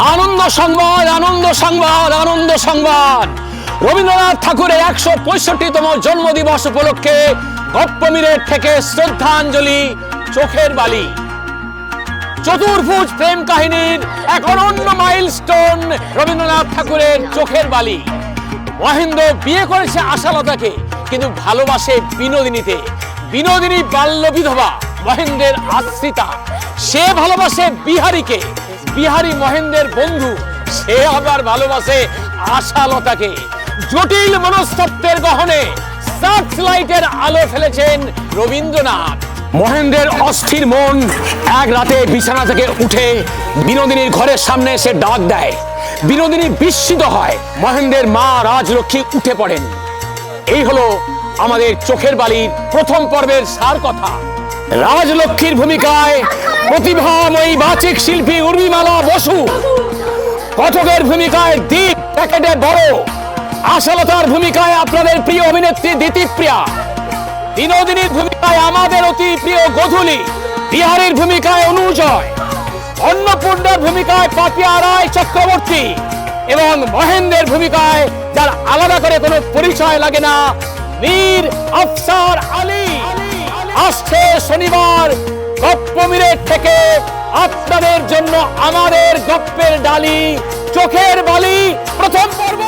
আনন্দ সংবাদ, আনন্দ সংবাদ, আনন্দ সংবাদ। রবীন্দ্রনাথ ঠাকুরের ১৬৫তম জন্মদিবস উপলক্ষে গপ্পমিরেট থেকে শ্রদ্ধাঞ্জলি, চোখের বালি। চতুর্ভুজ প্রেম কাহিনীর এক অনন্য মাইলস্টোন রবীন্দ্রনাথ ঠাকুরের চোখের বালি। মহেন্দ্র বিয়ে করেছে আশালতাকে, কিন্তু ভালোবাসে বিনোদিনীতে। বিনোদিনী বাল্য বিধবা, মহেন্দ্রের আশ্রিতা। সে ভালোবাসে বিহারীকে, বিহারী মহেন্দ্রের বন্ধু। সে আবার ভালোবাসে আশালতাকে। জটিল মনস্তত্ত্বের গহনে সার্চ লাইটের আলো ফেলেছেন রবীন্দ্রনাথ। মহেন্দ্রের অস্থির মন এক রাতে বিছানা থেকে উঠে বিনোদিনীর ঘরের সামনে এসে ডাক দেয়। বিনোদিনী বিস্মিত হয়। মহেন্দ্রের মা রাজলক্ষ্মী উঠে পড়েন। এই হলো আমাদের চোখের বালির প্রথম পর্বের সার কথা। রাজলক্ষ্মীর ভূমিকায় প্রতিভাময়ী বাচিক শিল্পী উর্মিমালা বসু, কথকের ভূমিকায় দীপ প্যাকেটে বড়, আশালতার ভূমিকায় আপনাদের প্রিয় অভিনেত্রী দিতিপ্রিয়া, বিনোদিনীর ভূমিকায় আমাদের অতি প্রিয় গোধূলি, বিহারীর ভূমিকায় অনুজয়, অন্নপূর্ণার ভূমিকায় পাপিয়া রায় চক্রবর্তী এবং মহেন্দ্রের ভূমিকায়, যার আলাদা করে কোনো পরিচয় লাগে না, মীর আফসার আলী। আসছে শনিবার গপ্পমিরেট থেকে আপনাদের জন্য আমাদের গপ্পের ডালি, চোখের বালি প্রথম পর্ব।